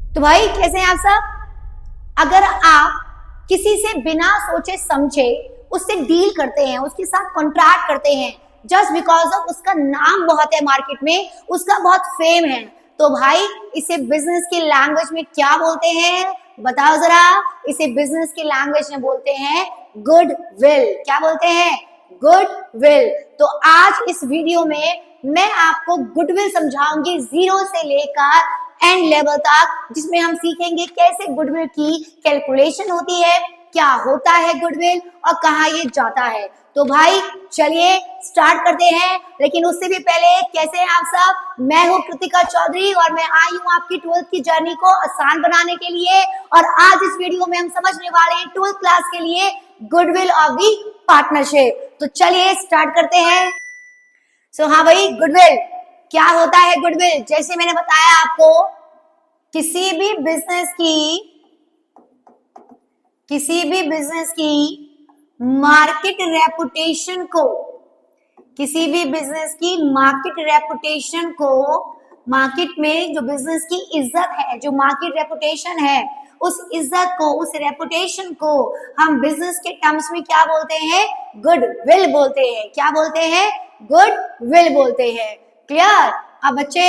तो भाई कैसे हैं आप सब? अगर आप किसी से बिना सोचे समझे उससे डील करते हैं, उसके साथ कॉन्ट्रैक्ट करते हैं जस्ट बिकॉज ऑफ उसका नाम बहुत है मार्केट में, उसका बहुत फेम है, तो भाई इसे बिजनेस की लैंग्वेज में क्या बोलते हैं? बताओ जरा। इसे बिजनेस की लैंग्वेज में बोलते हैं गुड विल। क्या बोलते हैं? Good will. तो आज इस वीडियो में मैं आपको गुडविल समझाऊंगी जीरो से लेकर एंड लेवल तक, जिसमें हम सीखेंगे कैसे गुडविल की कैलकुलेशन होती है, क्या होता है गुडविल और कहाँ ये जाता है। तो भाई चलिए स्टार्ट करते हैं। लेकिन उससे भी पहले कैसे हैं आप सब? मैं हूँ कृतिका चौधरी और मैं आई हूँ आपकी 12th की जर्नी को आसान बनाने के लिए। और आज इस वीडियो में हम समझने वाले हैं 12th क्लास के लिए गुडविल ऑफ दी पार्टनरशिप। तो चलिए स्टार्ट करते हैं। हाँ भाई, गुडविल क्या होता है? गुडविल जैसे मैंने बताया आपको, किसी भी बिजनेस की मार्केट रेपुटेशन को, किसी भी बिजनेस की मार्केट रेपुटेशन को, मार्केट में जो बिजनेस की इज्जत है, जो मार्केट रेपुटेशन है, उस इज्जत को, उस रेपुटेशन को हम बिजनेस के टर्म्स में क्या बोलते हैं? गुडविल बोलते हैं। क्या बोलते हैं? गुडविल बोलते हैं। क्लियर? अब बच्चे,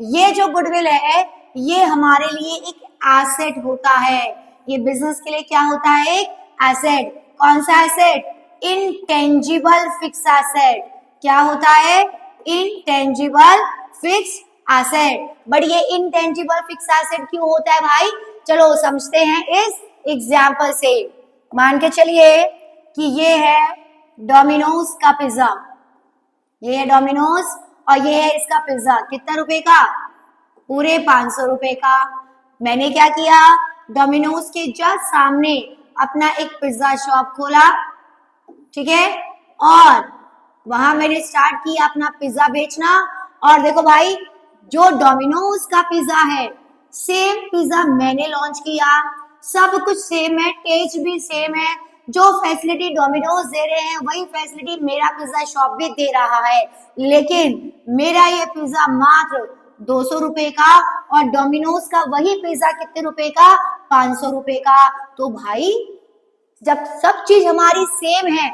ये जो गुडविल है ये हमारे लिए एक एसेट होता है। ये बिजनेस के लिए क्या होता है? एक एसेट। कौन सा एसेट? Intangible fix asset. क्या होता है? Intangible fix asset. बट ये इंटेंजिबल फिक्स एसेट क्यों होता है भाई? चलो समझते हैं इस एग्जाम्पल से। मान के चलिए कि ये है डोमिनोज का पिज्जा, ये है डोमिनोज और ये है इसका पिज्जा। कितना रुपए का? पूरे 500 रुपए का। मैंने क्या किया? डोमिनोज के जस्ट सामने अपना एक पिज्जा शॉप खोला, ठीक है, और वहां मैंने स्टार्ट किया अपना पिज्जा बेचना। और देखो भाई, जो डोमिनोज का पिज्जा है सेम पिज्जा मैंने लॉन्च किया, सब कुछ सेम है, टेस्ट भी सेम है। जो फैसिलिटी डोमिनोज दे रहे हैं वही फैसिलिटी मेरा पिज्जा शॉप भी दे रहा है, लेकिन मेरा ये पिज्जा मात्र 200 रुपए का और डोमिनोज का वही पिज्जा कितने रुपए का? 500 रुपए का। तो भाई जब सब चीज हमारी सेम है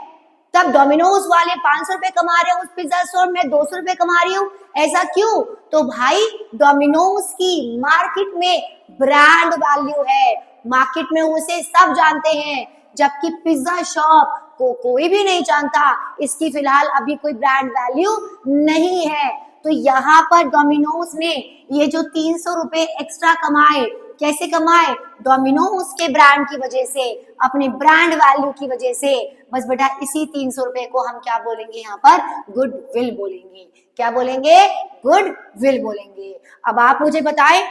तब डोमिनोज वाले 500 रुपए कमा रहे हैं उस पिज्जा स्टोर में 200 रुपए कमा रही हूँ, ऐसा क्यों? तो भाई डोमिनोज की मार्केट में ब्रांड वैल्यू है, मार्केट में उसे सब जानते हैं, जबकि पिज्जा शॉप को कोई भी नहीं जानता, इसकी फिलहाल अभी कोई ब्रांड वैल्यू नहीं है। तो यहाँ पर डोमिनोज ने ये जो 300 रुपए एक्स्ट्रा कमाए, कैसे कमाए? डोमिनोज के ब्रांड की वजह से, अपने ब्रांड वैल्यू की वजह से। बस बेटा इसी 300 रुपए को हम क्या बोलेंगे? यहाँ पर गुडविल बोलेंगे। क्या बोलेंगे? गुडविल बोलेंगे। अब आप मुझे बताएं,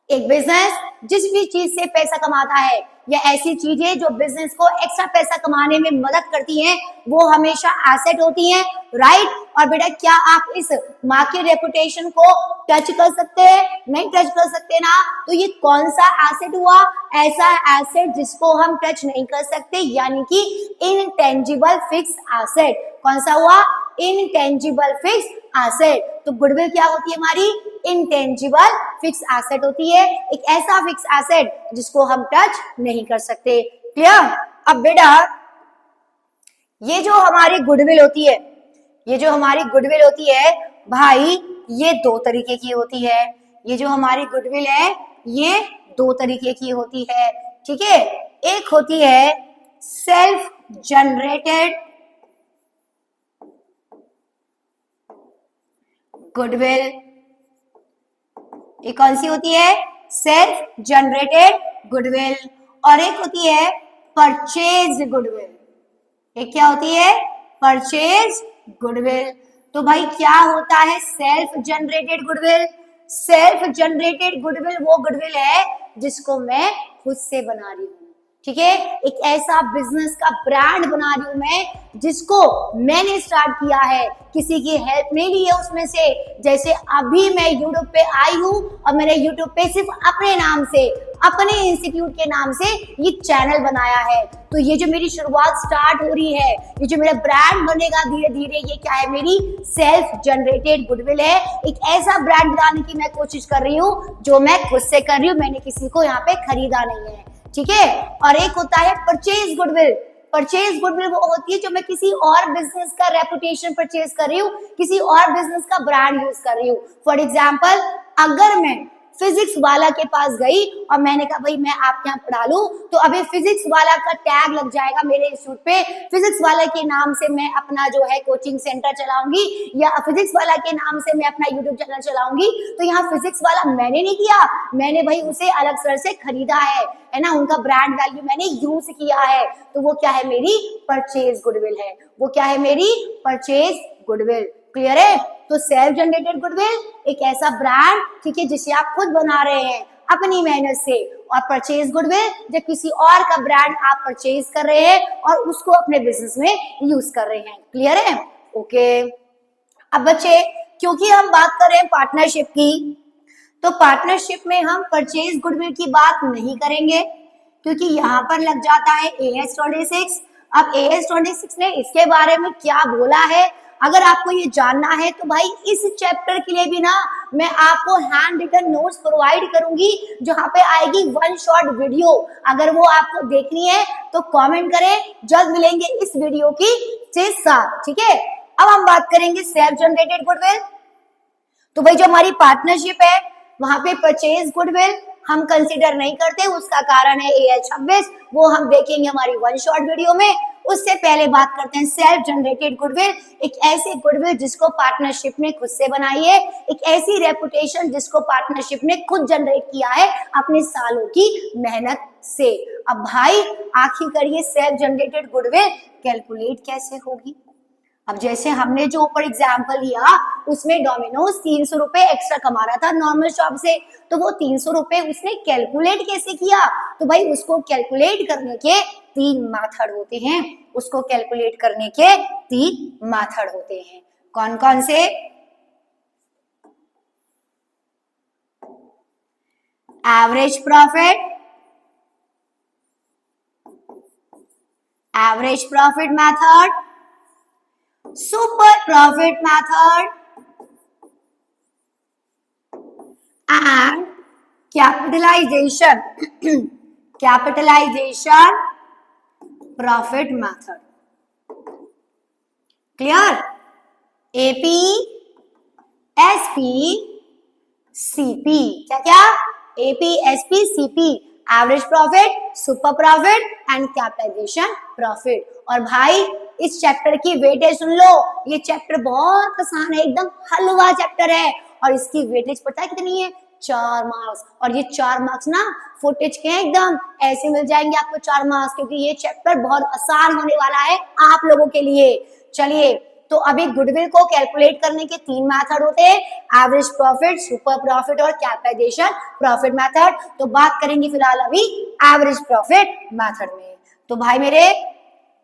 एक बिजनेस जिस भी चीज से पैसा कमाता है या ऐसी चीजें जो बिजनेस को एक्स्ट्रा पैसा कमाने में मदद करती हैं, वो हमेशा एसेट होती हैं, राइट? और बेटा क्या आप इस मार्केट रेपुटेशन को टच कर सकते हैं? नहीं टच कर सकते ना। तो ये कौन सा एसेट हुआ? ऐसा एसेट जिसको हम टच नहीं कर सकते, यानी कि इनटेंजिबल फिक्स एसेट। कौन सा हुआ? Intangible fix asset. तो गुडविल क्या होती है हमारी? इंटेंजिबल फिक्स एसेट होती है, एक ऐसा फिक्स एसेट जिसको हम टच नहीं कर सकते। क्लियर? अब बेटा ये जो हमारी गुडविल होती है, ये जो हमारी गुडविल होती है भाई, ये दो तरीके की होती है। ये जो हमारी गुडविल है ये दो तरीके की होती है, ठीक है। एक होती है सेल्फ जनरेटेड गुडविल। एक कौन सी होती है? Self generated goodwill. और एक होती है परचेज गुडविल। एक क्या होती है? Purchase goodwill. तो भाई क्या होता है self generated goodwill? Self generated goodwill वो गुडविल है जिसको मैं खुद से बना रही हूँ, ठीक है, एक ऐसा बिजनेस का ब्रांड बना रही हूं मैं जिसको मैंने स्टार्ट किया है, किसी की हेल्प नहीं ली है उसमें से। जैसे अभी मैं यूट्यूब पे आई हूं और मैंने यूट्यूब पे सिर्फ अपने नाम से, अपने इंस्टीट्यूट के नाम से ये चैनल बनाया है। तो ये जो मेरी शुरुआत स्टार्ट हो रही है, ये जो मेरा ब्रांड बनेगा धीरे धीरे, ये क्या है, मेरी सेल्फ जनरेटेड गुडविल है। एक ऐसा ब्रांड बनाने की मैं कोशिश कर रही हूँ जो मैं खुद से कर रही हूँ, मैंने किसी को यहाँ पे खरीदा नहीं है, ठीक है। और एक होता है परचेज गुडविल। परचेज गुडविल वो होती है जो मैं किसी और बिजनेस का रेपुटेशन परचेज कर रही हूँ, किसी और बिजनेस का ब्रांड यूज कर रही हूँ। फॉर एग्जाम्पल, अगर मैं फिजिक्स वाला के पास गई और मैंने कहा भाई मैं आपके यहाँ पढ़ा लूं, तो अभी फिजिक्स वाला का टैग लग जाएगा मेरे इंस्टीट्यूट पे, फिजिक्स वाला के नाम से मैं अपना जो है कोचिंग सेंटर चलाऊंगी, या फिजिक्स वाला के नाम से मैं अपना यूट्यूब चैनल चलाऊंगी। तो यहाँ फिजिक्स वाला मैंने नहीं किया, मैंने भाई उसे अलग सर से खरीदा है ना, उनका ब्रांड वैल्यू मैंने यूज किया है। तो वो क्या है, मेरी परचेज गुडविल है, वो क्या है, मेरी परचेज गुडविल। क्लियर है। तो सेल्फ जनरेटेड गुडविल एक ऐसा ब्रांड, ठीक है, जिसे आप खुद बना रहे हैं अपनी मेहनत से, और परचेज गुडविल जब किसी और का ब्रांड आप परचेज कर रहे हैं और उसको अपने बिजनेस में यूज कर रहे हैं। क्लियर है। ओके। अब बच्चे, क्योंकि हम बात कर रहे हैं पार्टनरशिप की, तो पार्टनरशिप में हम परचेज गुडविल की बात नहीं करेंगे, क्योंकि यहाँ पर लग जाता है AS26। अब AS26 ने इसके बारे में क्या बोला है, अगर आपको ये जानना है तो भाई इस चैप्टर के लिए भी ना मैं आपको हैंड रिटन नोट्स प्रोवाइड करूंगी, जहां पे आएगी वन शॉट वीडियो। अगर वो आपको देखनी है तो कमेंट करें, जल्द मिलेंगे इस वीडियो की से साथ, ठीक है। अब हम बात करेंगे सेल्फ जनरेटेड गुडविल। तो भाई जो हमारी पार्टनरशिप है वहां पे परचेज गुडविल हम कंसीडर नहीं करते, उसका कारण है AS26, वो हम देखेंगे हमारी वन शॉट वीडियो में। उससे पहले बात करते हैं सेल्फ जनरेटेड गुडविल, एक ऐसी गुडविल जिसको पार्टनरशिप ने खुद से बनाई है, एक ऐसी रेपुटेशन जिसको पार्टनरशिप ने खुद जनरेट किया है अपने सालों की मेहनत से। अब भाई आखिरकार ये सेल्फ जनरेटेड गुडविल कैलकुलेट कैसे होगी। अब जैसे हमने जो ऊपर एग्जाम्पल लिया उसमें डोमिनोज 300 रुपए एक्स्ट्रा कमा रहा था नॉर्मल शॉप से, तो वो 300 रुपए उसने कैलकुलेट कैसे किया, तो भाई उसको कैलकुलेट करने के 3 मेथड होते हैं, उसको कैलकुलेट करने के 3 मेथड होते हैं। कौन कौन से? Average profit method, super profit method and capitalization profit method. Clear? AP, SP, CP, क्या AP, SP, CP, average profit, super profit and capitalisation profit. और भाई इस चैप्टर की वेटेज सुन लो, ये चैप्टर बहुत आसान है, एकदम हलवा चैप्टर है, और इसकी वेटेज पता है कितनी है? 4 मार्क्स। और ये 4 मार्क्स ना फुटेज के एकदम ऐसे मिल जाएंगे आपको 4 मार्क्स, क्योंकि ये चैप्टर बहुत आसान होने वाला है आप लोगों के लिए। चलिए, तो अभी गुडविल को कैलकुलेट करने के 3 मेथड होते हैं, एवरेज प्रॉफिट, सुपर प्रॉफिट और कैपिटलाइजेशन प्रॉफिट मेथड। तो बात करेंगे फिलहाल अभी एवरेज प्रॉफिट मेथड में। तो भाई मेरे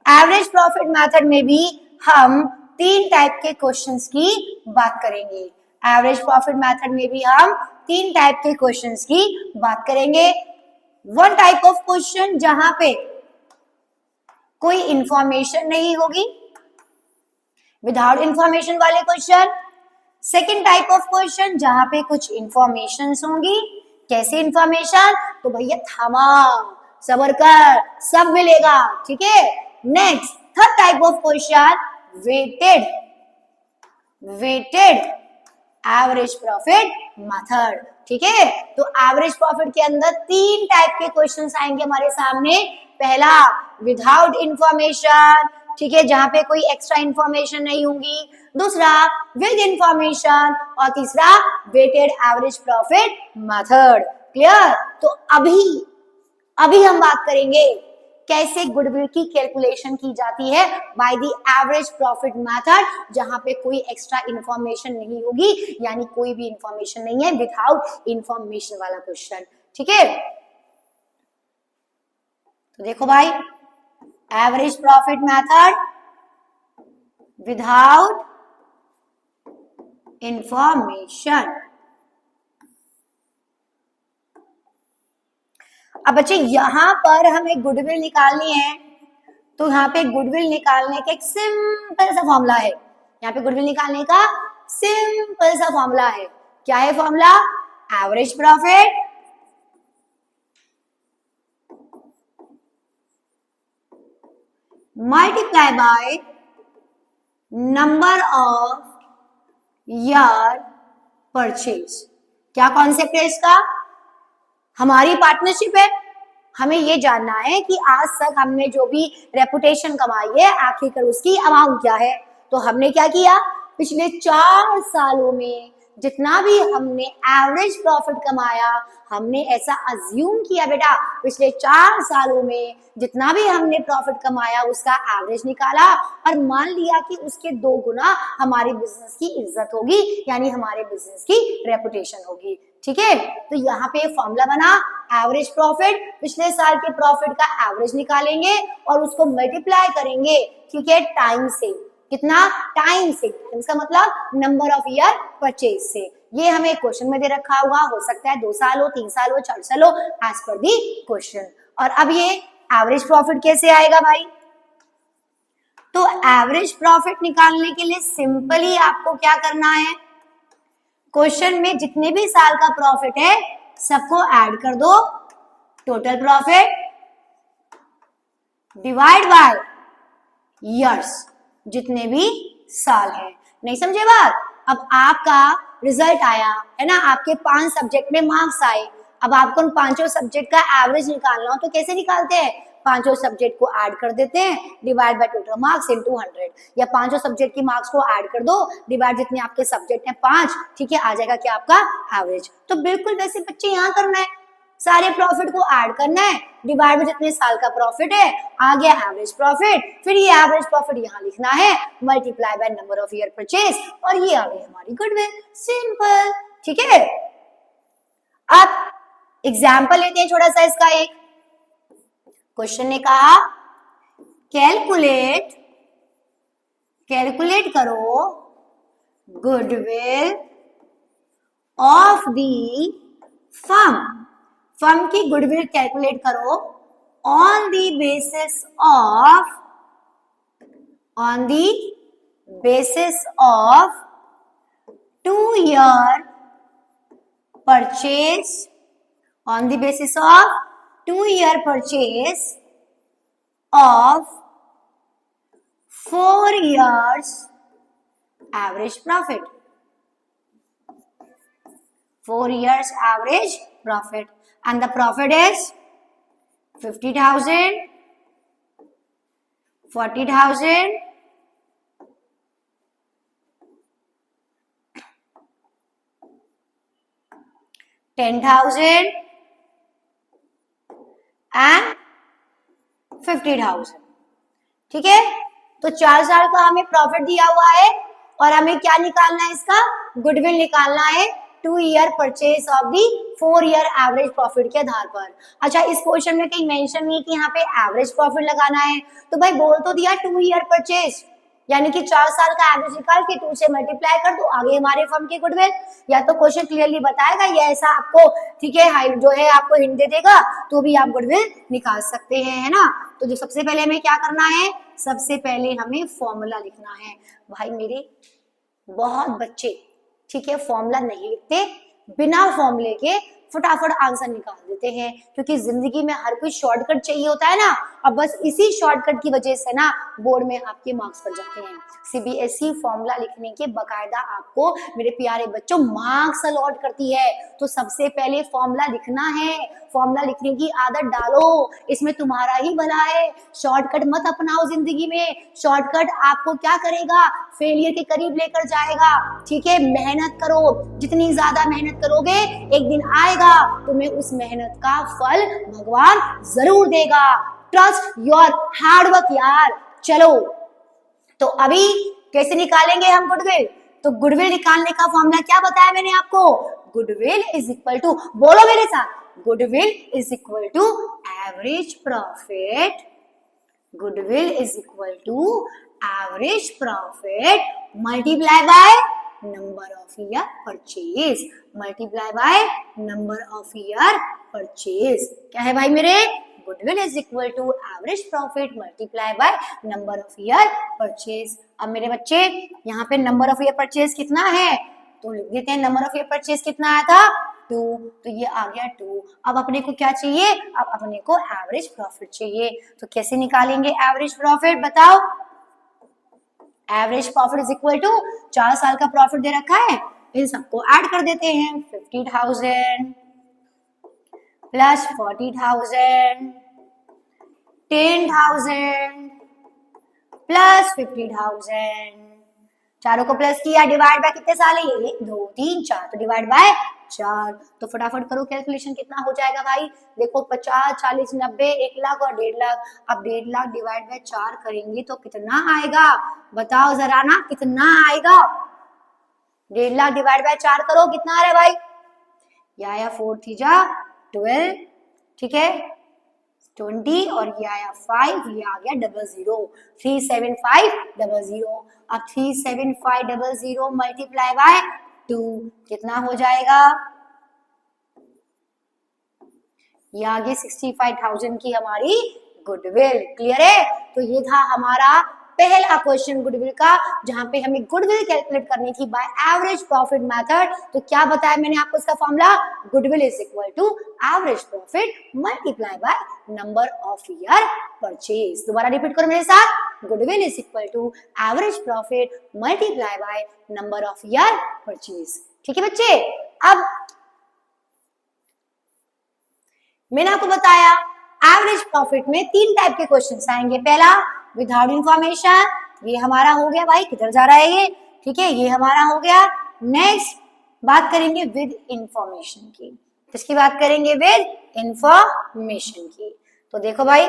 एवरेज प्रॉफिट मेथड में भी हम 3 टाइप के क्वेश्चंस की बात करेंगे। एवरेज प्रॉफिट मेथड में भी हम 3 टाइप के क्वेश्चंस की बात करेंगे। वन टाइप ऑफ क्वेश्चन जहां पे कोई इंफॉर्मेशन नहीं होगी, विदाउट इंफॉर्मेशन वाले question. Second type of question जहां पे कुछ इंफॉर्मेशन होंगी। कैसे इंफॉर्मेशन? तो भैया थामा, सबर कर, सब मिलेगा, ठीक है। Next third type of question weighted average profit method, ठीक है। तो एवरेज प्रॉफिट के अंदर 3 टाइप के क्वेश्चंस आएंगे हमारे सामने। पहला विदाउट इंफॉर्मेशन, ठीक है, जहां पे कोई एक्स्ट्रा इंफॉर्मेशन नहीं होगी। दूसरा विद इंफॉर्मेशन, और तीसरा weighted average profit method. Clear? तो अभी हम बात करेंगे कैसे गुडविल की कैलकुलेशन की जाती है by the average profit method, जहां पे कोई एक्स्ट्रा इंफॉर्मेशन नहीं होगी, यानी कोई भी इंफॉर्मेशन नहीं है, विदाउट इंफॉर्मेशन वाला क्वेश्चन, ठीक है। तो देखो भाई, average profit method without information. अब बच्चे यहां पर हमें गुडविल निकालनी है, तो यहाँ पे गुडविल निकालने का एक सिंपल सा फॉर्मूला है। यहाँ पे गुडविल निकालने का सिंपल सा फॉर्मूला है। क्या है formula? Average profit multiply by number of year purchase. क्या कॉन्सेप्ट है इसका? हमारी पार्टनरशिप है, हमें ये जानना है कि आज तक हमने जो भी रेपुटेशन कमाई है आखिरकार उसकी अमाउंट क्या है। तो हमने क्या किया, पिछले 4 सालों में जितना भी हमने एवरेज प्रॉफिट कमाया, हमने ऐसा अज्यूम किया बेटा पिछले 4 सालों में जितना भी हमने प्रॉफिट कमाया उसका एवरेज निकाला और मान लिया कि उसके 2 गुना हमारे बिजनेस की इज्जत होगी, यानी हमारे बिजनेस की रेपुटेशन होगी। ठीक है, तो यहाँ पे फॉर्मूला बना, एवरेज प्रॉफिट, पिछले साल के प्रॉफिट का एवरेज निकालेंगे और उसको मल्टीप्लाई करेंगे, ठीक है, टाइम से। कितना? टाइम से। इसका मतलब नंबर ऑफ ईयर परचेज से। ये हमें क्वेश्चन में दे रखा होगा, हो सकता है 2 साल हो, 3 साल हो, 4 साल हो, एज पर दी क्वेश्चन। और अब ये एवरेज प्रॉफिट कैसे आएगा भाई? तो एवरेज प्रॉफिट निकालने के लिए सिंपली आपको क्या करना है, क्वेश्चन में जितने भी साल का प्रॉफिट है सबको ऐड कर दो, total profit divide by years, जितने भी साल है। नहीं समझे बात? अब आपका रिजल्ट आया है ना, आपके 5 सब्जेक्ट में मार्क्स आए, अब आपको उन 5 सब्जेक्ट का एवरेज निकालना हो तो कैसे निकालते हैं? 5 सब्जेक्ट को ऐड कर देते हैं, divide by total marks into 100, या 5 सब्जेक्ट की मार्क्स को ऐड कर दो, डिवाइड जितने आपके सब्जेक्ट हैं 5, ठीक है, आ जाएगा क्या आपका एवरेज। तो बिल्कुल वैसे बच्चे यहाँ करना है, सारे प्रॉफिट को ऐड करना है, डिवाइड में जितने साल का प्रॉफिट है, आ गया एवरेज प्रॉफिट, फिर ये एवरेज प्रॉफिट यहाँ लिखना है, multiply by number of year purchase, और ये आ गई हमारी गुडविल। सिंपल, ठीक है। अब एग्जाम्पल लेते हैं छोटा सा इसका। एक क्वेश्चन ने कहा कैलकुलेट करो गुडविल ऑफ दी फर्म की गुडविल कैलकुलेट करो on the basis of 2 year purchase, on the basis of 2 year purchase of 4 years average profit, 4 years average profit, and the profit is 50,000, 40,000, 10,000 and 50,000। ठीक है, तो 4 साल का हमें profit दिया हुआ है और हमें क्या निकालना है, इसका गुडविल निकालना है 2 year purchase of the 4 year average profit के आधार पर। अच्छा, इस क्वेश्चन में कहीं मेंशन नहीं कि यहाँ पे एवरेज प्रॉफिट लगाना है, तो भाई बोल तो दिया 2 year परचेज, यानी कि 4 साल का एवरेज निकाल के 2 से मल्टीप्लाई कर दो, आगे हमारे फर्म की गुडविल। या तो क्वेश्चन क्लियरली बताएगा या ऐसा आपको, ठीक है, जो है आपको हिंट दे देगा, तो भी आप गुडविल निकाल सकते हैं, है ना। तो जो सबसे पहले हमें क्या करना है, सबसे पहले हमें फॉर्मूला लिखना है। भाई मेरे बहुत बच्चे, ठीक है, फॉर्मूला नहीं लिखते, बिना फॉर्मूले के फटाफट आंसर निकाल देते हैं, क्योंकि जिंदगी में हर कोई शॉर्टकट चाहिए होता है ना, और बस इसी शॉर्टकट की वजह से ना बोर्ड में आपके मार्क्स पड़ जाते हैं। सीबीएसई फॉर्मूला लिखने के बकायदा आपको मेरे प्यारे बच्चों मार्क्स अलॉट करती है, तो सबसे पहले फॉर्मूला लिखना है, फॉर्मूला लिखने की आदत डालो, इसमें तुम्हारा ही भला है। शॉर्टकट मत अपनाओ जिंदगी में, शॉर्टकट आपको क्या करेगा, फेलियर के करीब लेकर जाएगा। ठीक है, मेहनत करो, जितनी ज्यादा मेहनत करोगे एक दिन आएगा तुम्हें उस मेहनत का फल भगवान जरूर देगा। ट्रस्ट योर हार्ड वर्क यार। चलो, तो अभी कैसे निकालेंगे हम गुडविल? तो गुडविल निकालने का फॉर्मूला क्या बताया मैंने आपको, गुडविल इज इक्वल टू, बोलो मेरे साथ, goodwill is equal to average profit, goodwill is equal to average profit multiply by number of year purchase, multiply by number of year purchase. क्या है भाई मेरे, goodwill is equal to average profit multiply by number of year purchase. अब मेरे बच्चे यहाँ पे number of year purchase कितना है, तो लिख देते हैं नंबर ऑफ ईयर परचेज कितना आया था 2, तो ये आ गया 2। अब अपने को क्या चाहिए, अब अपने को एवरेज प्रॉफिट चाहिए, तो कैसे निकालेंगे एवरेज प्रॉफिट, बताओ। Average profit is equal to 4 साल का प्रॉफिट दे रखा है, इन सबको ऐड कर देते हैं, 50,000 प्लस 40,000, 10,000 प्लस 50,000, चारों को प्लस किया, डिवाइड बाय कितने साल है ये, 2 3 4, तो डिवाइड बाय 4। तो फटाफट करो कैलकुलेशन, कितना हो जाएगा भाई, देखो 50 40 90 1 लाख और 1.5 लाख। अब 1.5 लाख डिवाइड बाय 4 करेंगे तो कितना आएगा, बताओ जरा ना, कितना आएगा, 1.5 लाख डिवाइड बाय 4 करो, कितना आ रहा है भाई, ये आया 4 3 जा 12, ठीक है 20, और ये आया 5, ये आ गया 00, 37500। अब 37500 मल्टीप्लाई बाय 2 कितना हो जाएगा, ये आ गई 65,000 की हमारी गुडविल। क्लियर है, तो ये था हमारा पहला क्वेश्चन गुडविल का, जहां पे हमें गुडविल कैलकुलेट करनी थी बाय एवरेज प्रॉफिट मेथड। तो क्या बताया मैंने आपको इसका formula, goodwill is equal to average profit multiply by number of year purchase. दोबारा रिपीट करो मेरे साथ, goodwill is equal to average profit multiply by number of year purchase. ठीक है बच्चे, अब मैंने आपको बताया एवरेज प्रॉफिट में 3 टाइप के क्वेश्चंस आएंगे। पहला विदाउट इंफॉर्मेशन, ये हमारा हो गया भाई, किधर जा रहा है ये, ठीक है ये हमारा हो गया। नेक्स्ट बात करेंगे विद इंफॉर्मेशन की, किसकी बात करेंगे, विद इंफॉर्मेशन की। तो देखो भाई,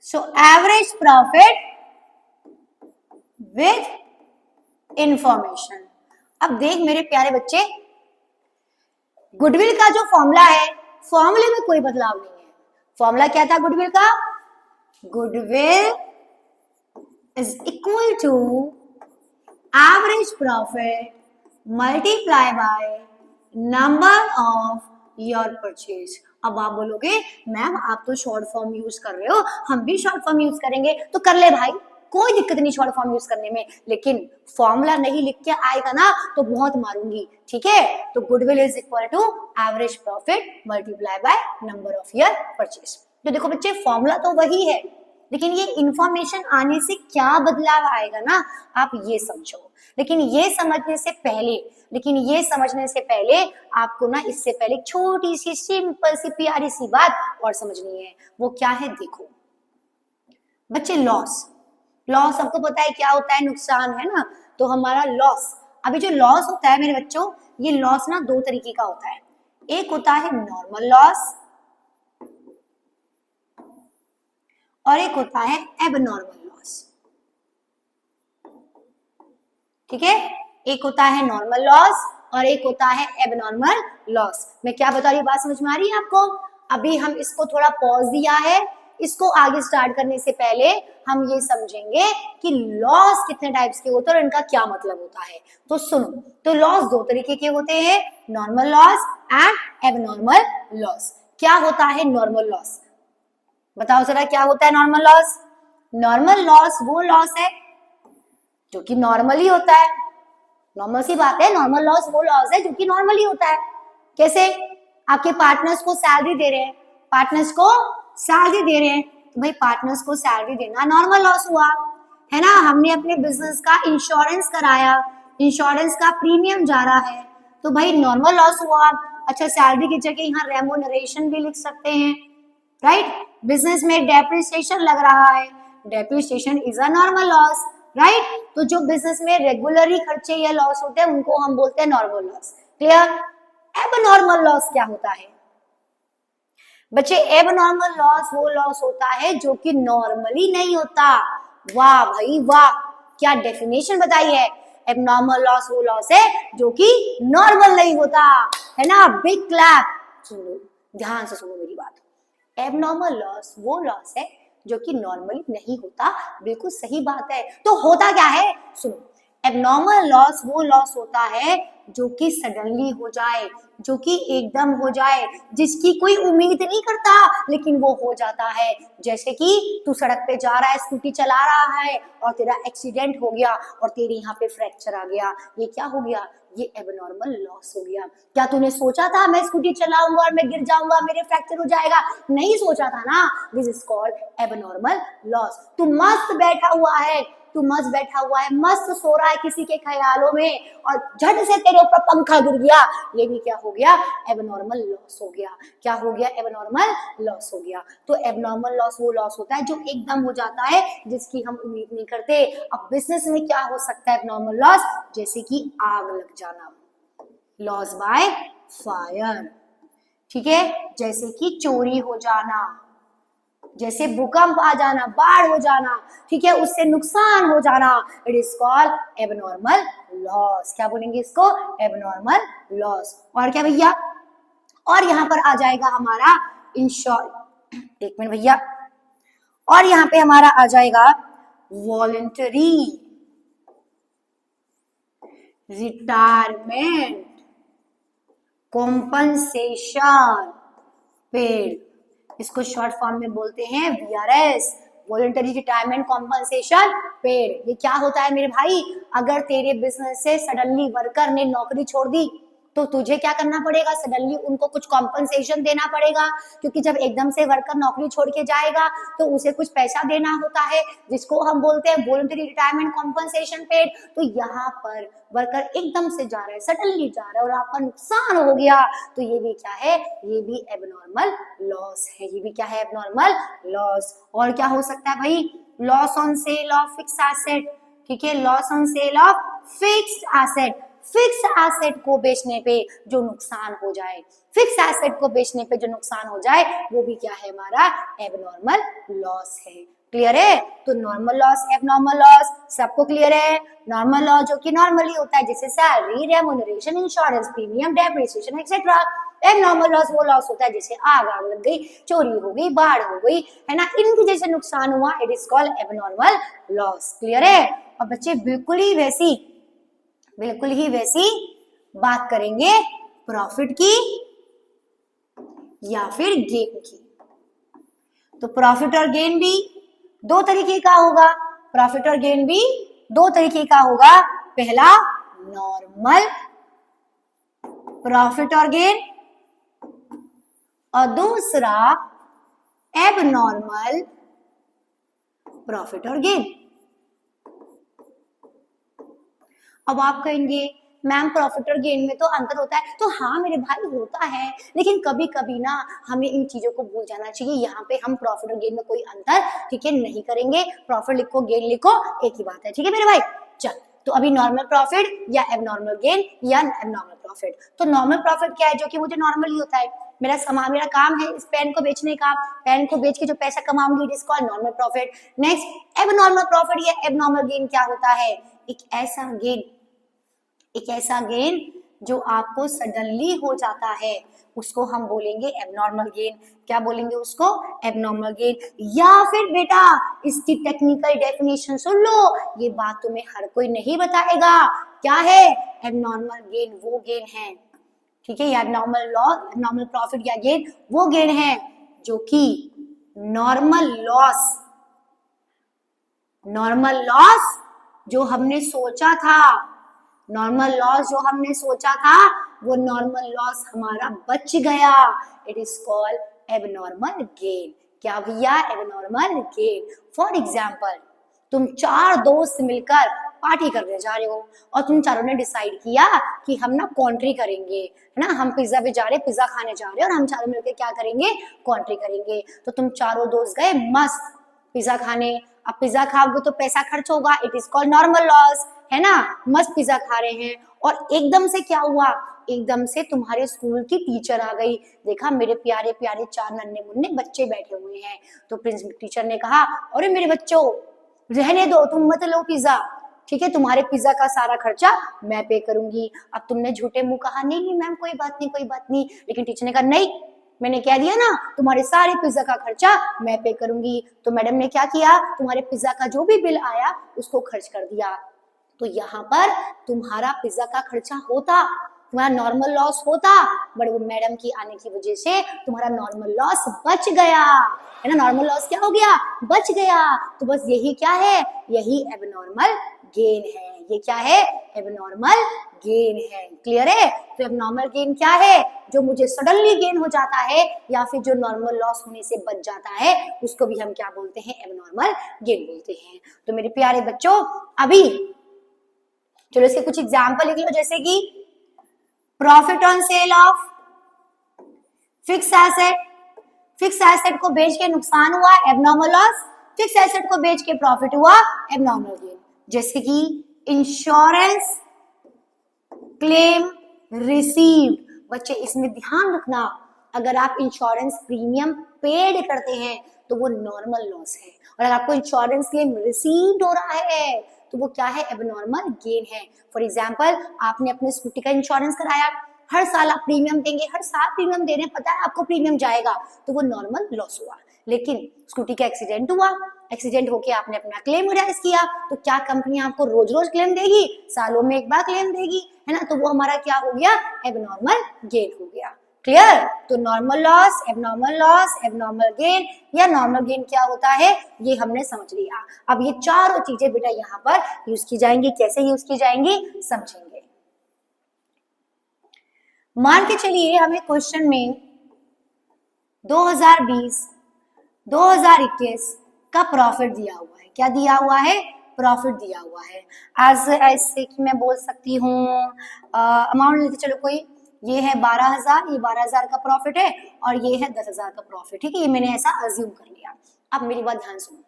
so average profit with information. अब देख मेरे प्यारे बच्चे, गुडविल का जो फॉर्मूला है, फॉर्मूले में कोई बदलाव नहीं है। फॉर्मूला क्या था गुडविल का, goodwill is equal to average profit multiply by number of your purchase. अब आप बोलोगे मैम आप तो शॉर्ट फॉर्म यूज कर रहे हो, हम भी शॉर्ट फॉर्म यूज करेंगे, तो कर ले भाई, कोई दिक्कत नहीं शॉर्ट फॉर्म यूज करने में, लेकिन फॉर्मूला नहीं लिख के आएगा ना तो बहुत मारूंगी, ठीक है। तो goodwill is equal to average profit multiply by number of year purchase. तो देखो बच्चे, फॉर्मूला तो वही है, लेकिन ये इंफॉर्मेशन आने से क्या बदलाव आएगा ना, आप ये समझो। लेकिन ये समझने से पहले आपको ना, इससे पहले छोटी सी सिंपल सी प्यारी सी बात और समझनी है। वो क्या है, देखो बच्चे, लॉस सबको पता है क्या होता है, नुकसान, है ना। तो हमारा लॉस, अभी जो लॉस होता है मेरे बच्चों, ये लॉस ना 2 तरीके का होता है। एक होता है नॉर्मल लॉस और एक होता है एबनॉर्मल लॉस, ठीक है। एक होता है नॉर्मल लॉस और एक होता है एबनॉर्मल लॉस। मैं क्या बता रही हूँ, बात समझ में आ रही है आपको। अभी हम इसको थोड़ा पॉज दिया है, इसको आगे स्टार्ट करने से पहले हम ये समझेंगे कि लॉस कितने टाइप्स के होते हैं और इनका क्या मतलब होता है। तो सुनो, तो लॉस 2 तरीके के होते हैं, normal loss and abnormal loss. क्या होता है नॉर्मल लॉस, बताओ जरा, क्या होता है नॉर्मल लॉस। नॉर्मल लॉस वो लॉस है जो कि नॉर्मली होता है, नॉर्मल सी बात है, नॉर्मल लॉस वो लॉस है जो कि नॉर्मली होता है। कैसे, आपके पार्टनर्स को सैलरी दे रहे हैं, तो भाई पार्टनर्स को सैलरी देना नॉर्मल लॉस हुआ, है ना। हमने अपने बिजनेस का इंश्योरेंस कराया, इंश्योरेंस का प्रीमियम जा रहा है, तो भाई नॉर्मल लॉस हुआ। अच्छा, सैलरी की जगह यहाँ रेम्यूनरेशन भी लिख सकते हैं, राइट। बिजनेस में डेप्रिसिएशन लग रहा है, depreciation is a normal loss, right. तो जो बिजनेस में रेगुलरली खर्चे या लॉस होते हैं उनको हम बोलते हैं normal loss. Clear. Abnormal loss क्या होता है बच्चे, एबनॉर्मल लॉस वो लॉस होता है जो कि नॉर्मली नहीं होता, वाह भाई वाह, क्या डेफिनेशन बताई है। एबनॉर्मल लॉस वो लॉस है जो कि नॉर्मल नहीं होता, है ना। Big clap. सुनो, ध्यान से सुनो मेरी बात। एबनॉर्मल लॉस वो लॉस है जो कि नॉर्मली नहीं होता, बिल्कुल सही बात है। तो होता क्या है, सुनो। एबनॉर्मल लॉस वो लॉस होता है जो कि सडनली हो जाए, जो कि एकदम हो जाए, जिसकी कोई उम्मीद नहीं करता लेकिन वो हो जाता है। जैसे कि तू सड़क पे जा रहा है, स्कूटी चला रहा है और तेरा एक्सीडेंट हो गया और तेरे यहाँ पे फ्रैक्चर आ गया। ये क्या हो गया, ये एबनॉर्मल लॉस हो गया। क्या तूने सोचा था मैं स्कूटी चलाऊंगा और मैं गिर जाऊंगा, मेरे फ्रैक्चर हो जाएगा? नहीं सोचा था ना। This is called abnormal loss. तू मस्त बैठा हुआ है, तू मस्त बैठा हुआ है, मस्त सो रहा है किसी के ख्यालों में और झट से तेरे ऊपर पंखा गिर गया। ये भी क्या हो गया, एबनॉर्मल लॉस हो गया। क्या हो गया, एबनॉर्मल लॉस हो गया। तो एबनॉर्मल लॉस वो लॉस होता है जो एकदम हो जाता है, जिसकी हम उम्मीद नहीं करते। अब बिजनेस में क्या हो सकता है एबनॉर्मल लॉस, जैसे कि आग लग जाना, लॉस बाय फायर, ठीक है। जैसे कि चोरी हो जाना, जैसे भूकंप आ जाना, बाढ़ हो जाना, ठीक है, उससे नुकसान हो जाना। It is called abnormal loss. क्या बोलेंगे इसको, एबनॉर्मल लॉस। और क्या भैया, और यहां पर आ जाएगा हमारा इंश्योर, एक मिनट भैया, और यहां पे हमारा आ जाएगा वॉलंटरी रिटायरमेंट कॉम्पनसेशन पेड, इसको शॉर्ट फॉर्म में बोलते हैं VRS, voluntary retirement compensation paid. ये क्या होता है मेरे भाई, अगर तेरे बिजनेस से सडनली वर्कर ने नौकरी छोड़ दी तो तुझे क्या करना पड़ेगा, सडनली उनको कुछ कॉम्पनसेशन देना पड़ेगा, क्योंकि जब एकदम से वर्कर नौकरी छोड़ के जाएगा तो उसे कुछ पैसा देना होता है, जिसको हम बोलते हैं वॉलंटरी रिटायरमेंट कॉम्पनसेशन पेड। तो यहाँ पर वर्कर एकदम से जा रहा है, सडनली जा रहा है और आपका नुकसान हो गया, तो ये भी क्या है, ये भी एबनॉर्मल लॉस है। ये भी क्या है, एबनॉर्मल लॉस। और क्या हो सकता है भाई, loss on sale of fixed asset, ठीक है, loss on sale of fixed asset, fix asset को बेचने पे जो नुकसान हो जाए, फिक्स एसेट को बेचने पे जो नुकसान हो जाए, वो भी क्या है, हमारा एबनॉर्मल लॉस है। क्लियर है। तो नॉर्मल लॉस, एबनॉर्मल लॉस, सबको क्लियर है। नॉर्मल लॉस जो कि नॉर्मली होता है, जैसे salary, remuneration, insurance premium, depreciation etcetera. Abnormal loss वो लॉस होता है जैसे आग लग गई, चोरी हो गई, बाढ़ हो गई, है ना, इनकी जैसे नुकसान हुआ, it is called abnormal loss. Clear है। और बच्चे बिल्कुल ही वैसी बात करेंगे प्रॉफिट की या फिर गेन की। तो प्रॉफिट और गेन भी दो तरीके का होगा, प्रॉफिट और गेन भी दो तरीके का होगा। पहला नॉर्मल प्रॉफिट और गेन और दूसरा एबनॉर्मल प्रॉफिट और गेन। अब आप कहेंगे मैम प्रॉफिट और गेन में तो अंतर होता है, तो हाँ मेरे भाई होता है, लेकिन कभी कभी ना हमें इन चीजों को भूल जाना चाहिए। यहाँ पे हम प्रॉफिट और गेन में कोई अंतर, ठीक है, नहीं करेंगे। प्रॉफिट लिखो, गेन लिखो, एक ही बात है, ठीक है मेरे भाई। चल, तो अभी नॉर्मल प्रॉफिट या एबनॉर्मल गेन या एबनॉर्मल प्रॉफिट। तो नॉर्मल प्रॉफिट क्या है, जो कि मुझे नॉर्मली होता है, मेरा काम है इस पेन को बेचने का, पेन को बेच के जो पैसा कमाऊंगी, it is called normal profit. Next abnormal profit या एबनॉर्मल गेन क्या होता है, एक ऐसा गेन जो आपको सडनली हो जाता है, उसको हम बोलेंगे एबनॉर्मल गेन। क्या बोलेंगे उसको, एबनॉर्मल गेन। या फिर बेटा इसकी टेक्निकल डेफिनेशन सुन लो, ये बात तुम्हें हर कोई नहीं बताएगा। क्या है, एबनॉर्मल गेन वो गेन है, ठीक है, या एबनॉर्मल लॉस, एबनॉर्मल प्रॉफिट या गेन वो गेन है जो कि नॉर्मल लॉस जो हमने सोचा था, नॉर्मल लॉस जो हमने सोचा था, वो नॉर्मल लॉस हमारा बच गया, it is called abnormal gain. क्या भैया, एबनॉर्मल गेन। फॉर एग्जाम्पल, तुम 4 दोस्त मिलकर पार्टी करने जा रहे हो और तुम चारों ने डिसाइड किया कि हम ना कॉन्ट्री करेंगे, है ना, हम पिज्जा पे जा रहे हैं, पिज्जा खाने जा रहे हैं और हम चारों मिलकर क्या करेंगे, कॉन्ट्री करेंगे। तो तुम चारों दोस्त गए मस्त पिज्जा खाने। अब पिज्जा खाओगे तो पैसा खर्च होगा, it is called normal loss, है ना। मस्त पिज्जा खा रहे हैं और एकदम से क्या हुआ, एकदम से तुम्हारे स्कूल की टीचर आ गई, देखा मेरे प्यारे प्यारे 4 नन्हे मुन्ने बच्चे बैठे हुए हैं, तो प्रिंसिपल टीचर ने कहा, अरे मेरे बच्चों रहने दो, तुम मत लो पिज्जा, ठीक है, तुम्हारे पिज्जा का सारा खर्चा मैं पे करूंगी। अब तुमने झूठे मुंह कहा नहीं नहीं मैम कोई बात नहीं कोई बात नहीं, लेकिन टीचर ने कहा नहीं, मैंने कह दिया ना तुम्हारे सारे पिज्जा का खर्चा मैं पे करूंगी। तो मैडम ने क्या किया, तुम्हारे पिज्जा का जो भी बिल आया उसको खर्च कर दिया। तो यहाँ पर तुम्हारा पिज्जा का खर्चा होता, तुम्हारा नॉर्मल लॉस होता, बट वो मैडम की आने की वजह से तुम्हारा नॉर्मल लॉस बच गया, है ना। नॉर्मल लॉस क्या हो गया, बच गया। तो बस यही क्या है, यही एबनॉर्मल गेन है। ये क्या है, एबनॉर्मल गेन है। क्लियर है। तो एबनॉर्मल गेन क्या है, जो मुझे सडनली गेन हो जाता है या फिर जो नॉर्मल लॉस होने से बच जाता है उसको भी हम क्या बोलते हैं, एबनॉर्मल गेन बोलते हैं। तो मेरे प्यारे बच्चों अभी चलो इसके कुछ एग्जाम्पल लिख लो, जैसे कि profit on sale of fix asset, fix asset को बेच के नुकसान हुआ एबनॉर्मल लॉस, फिक्स एसेट को बेच के प्रॉफिट हुआ एबनॉर्मल गेन। जैसे कि इंश्योरेंस क्लेम रिसीव्ड, बच्चे इसमें ध्यान रखना, अगर आप इंश्योरेंस प्रीमियम पेड करते हैं तो वो नॉर्मल लॉस है, और अगर आपको इंश्योरेंस क्लेम रिसीव्ड हो रहा है तो वो क्या है, एबनॉर्मल गेन है। फॉर एग्जाम्पल आपने अपने स्कूटी का इंश्योरेंस कराया, हर साल आप प्रीमियम देंगे, हर साल प्रीमियम दे रहे हैं, पता है आपको प्रीमियम जाएगा, तो वो नॉर्मल लॉस हुआ। लेकिन स्कूटी का एक्सीडेंट हुआ, एक्सीडेंट होके आपने अपना क्लेम राइज किया, तो क्या कंपनी आपको रोज रोज क्लेम देगी, सालों में एक बार क्लेम देगी, है ना। तो वो हमारा क्या हो गया, एबनॉर्मल गेन हो गया। क्लियर। तो नॉर्मल लॉस, एबनॉर्मल गेन या नॉर्मल गेन क्या होता है ये हमने समझ लिया। अब ये चारों चीजें बेटा यहाँ पर यूज की जाएंगी, कैसे यूज की जाएंगी समझेंगे। मान के चलिए हमें क्वेश्चन में 2020-2021 का प्रॉफिट दिया हुआ है। क्या दिया हुआ है, प्रॉफिट दिया हुआ है। आज ऐसे कि मैं बोल सकती हूँ अमाउंट लेते चलो, कोई ये है 12,000, ये 12,000 का प्रॉफिट है और ये है 10,000 का प्रॉफिट, ठीक है, ये मैंने ऐसा अज्यूम कर लिया। अब मेरी बात ध्यान सुनो,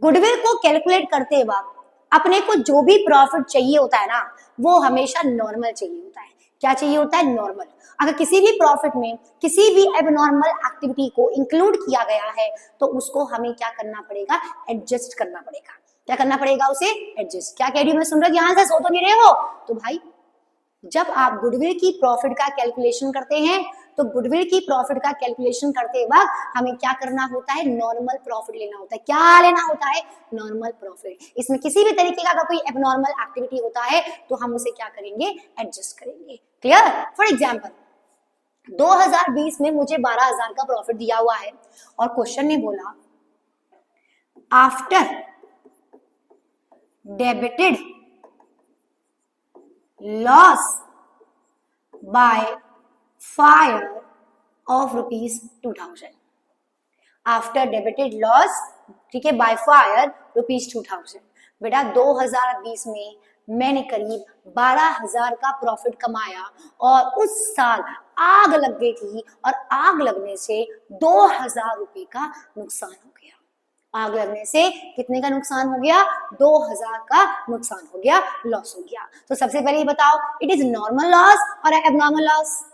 गुडविल को कैलकुलेट करते वक्त अपने को जो भी प्रॉफिट चाहिए होता है ना वो हमेशा नॉर्मल चाहिए होता है। क्या चाहिए होता है, नॉर्मल। अगर किसी भी प्रॉफिट में किसी भी एबनॉर्मल एक्टिविटी को इंक्लूड किया गया है तो उसको हमें क्या करना पड़ेगा, एडजस्ट करना पड़ेगा। क्या करना पड़ेगा, उसे एडजस्ट। क्या कह रही हूं मैं, सुन रहे हो ध्यान से, सो तो नहीं रहे हो। तो भाई जब आप गुडविल की प्रॉफिट का कैलकुलेशन करते हैं तो गुडविल की प्रॉफिट का कैलकुलेशन करते वक्त हमें क्या करना होता है, नॉर्मल प्रॉफिट लेना होता है। क्या लेना होता है, नॉर्मल प्रॉफिट। इसमें किसी भी तरीके का अगर कोई एबनॉर्मल एक्टिविटी होता है तो हम उसे क्या करेंगे, एडजस्ट करेंगे। क्लियर। फॉर एग्जाम्पल 2020 में मुझे 12,000 का प्रॉफिट दिया हुआ है और क्वेश्चन ने बोला after debited loss by fire of ₹2,000, after debited loss, ठीक है, बाय फायर ₹2,000। बेटा 2020 में मैंने करीब 12,000 का प्रॉफिट कमाया और उस साल आग लग गई थी और आग लगने से 2,000 रुपए का नुकसान हो गया। आग लगने से कितने का नुकसान हो गया, 2,000 का नुकसान हो गया, लॉस हो गया। तो सबसे पहले ये बताओ, इट इज नॉर्मल लॉस और एबनॉर्मल लॉस।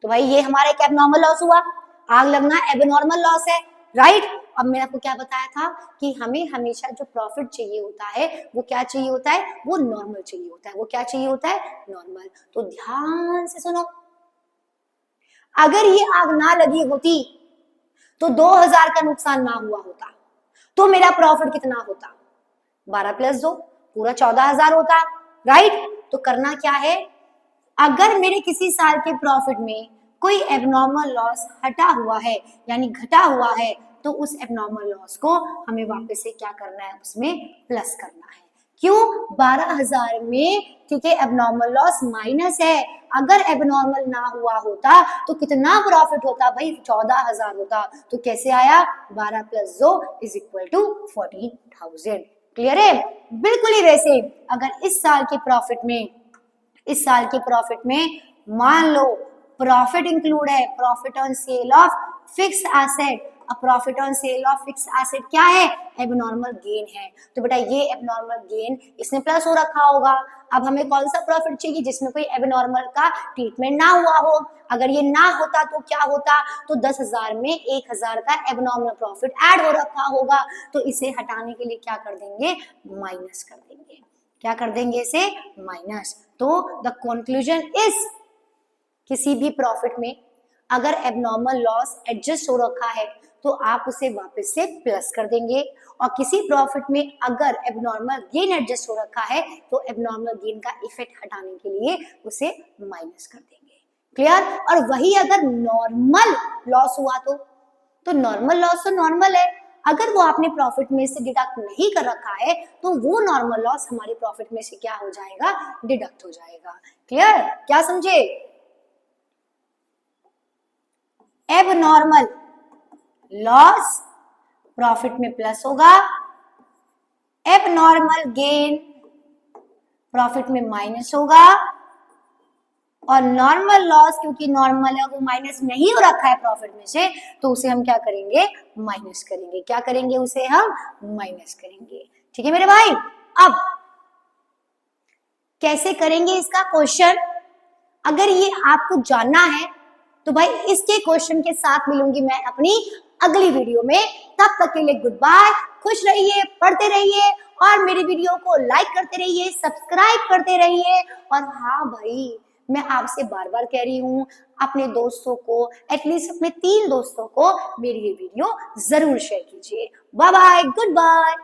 तो भाई ये हमारा एक एबनॉर्मल लॉस हुआ, आग लगना एबनॉर्मल लॉस है, राइट। अब मैंने आपको क्या बताया था कि हमें हमेशा जो प्रॉफिट चाहिए होता है वो क्या चाहिए होता है, वो नॉर्मल चाहिए होता है। वो क्या चाहिए होता है, नॉर्मल। तो ध्यान से सुनो, अगर ये आग ना लगी होती तो 2,000 का नुकसान ना हुआ होता तो मेरा प्रॉफिट कितना होता, 12 + 2 पूरा 14,000 होता, राइट। तो करना क्या है, अगर मेरे किसी साल के प्रॉफिट में कोई एबनॉर्मल लॉस हटा हुआ है यानी घटा हुआ है तो उस एबनॉर्मल लॉस को हमें वापस से क्या करना है, उसमें प्लस करना है। क्यों, 12,000 में, ठीक है, एबनॉर्मल लॉस माइनस है। अगर एबनॉर्मल ना हुआ होता तो कितना प्रॉफिट होता भाई, 14,000 होता। तो कैसे आया, 12 + 2 = 14,000। क्लियर है। बिल्कुल ही वैसे अगर इस साल के प्रॉफिट में मान लो प्रॉफिट इंक्लूड है profit on sale of fix asset, अब profit on sale of fix asset क्या है, एबनॉर्मल गेन है। तो बेटा ये एबनॉर्मल गेन इसने प्लस हो रखा होगा। अब हमें कौन सा प्रॉफिट चाहिए जिसमें कोई एबनॉर्मल का ट्रीटमेंट ना हुआ हो। अगर ये ना होता तो क्या होता, तो 10,000 में 1,000 का एबनॉर्मल प्रॉफिट ऐड हो रखा होगा, तो इसे हटाने के लिए क्या कर देंगे, माइनस कर देंगे। क्या कर देंगे, इसे माइनस। तो द कंक्लूजन इज, किसी भी प्रॉफिट में अगर एबनॉर्मल लॉस एडजस्ट हो रखा है तो आप उसे वापस से प्लस कर देंगे, और किसी प्रॉफिट में अगर एबनॉर्मल गेन एडजस्ट हो रखा है तो एबनॉर्मल गेन का इफेक्ट हटाने के लिए उसे माइनस कर देंगे। क्लियर। और वही अगर नॉर्मल लॉस हुआ तो नॉर्मल लॉस तो नॉर्मल है, अगर वो आपने प्रॉफिट में से डिडक्ट नहीं कर रखा है तो वो नॉर्मल लॉस हमारे प्रॉफिट में से क्या हो जाएगा, डिडक्ट हो जाएगा। क्लियर, क्या समझे। एबनॉर्मल लॉस प्रॉफिट में प्लस होगा, एबनॉर्मल गेन प्रॉफिट में माइनस होगा, और नॉर्मल लॉस क्योंकि नॉर्मल है वो माइनस नहीं हो रखा है प्रॉफिट में से, तो उसे हम क्या करेंगे, माइनस करेंगे। क्या करेंगे, उसे हम माइनस करेंगे। ठीक है मेरे भाई। अब कैसे करेंगे इसका क्वेश्चन, अगर ये आपको जानना है तो भाई इसके क्वेश्चन के साथ मिलूंगी मैं अपनी अगली वीडियो में। तब तक के लिए गुड बाय, खुश रहिए, पढ़ते रहिए, और मेरी वीडियो को लाइक करते रहिए, सब्सक्राइब करते रहिए। और हाँ भाई, मैं आपसे बार बार कह रही हूँ, अपने दोस्तों को, एटलीस्ट अपने 3 दोस्तों को मेरी ये वीडियो जरूर शेयर कीजिए। Bye bye, good bye.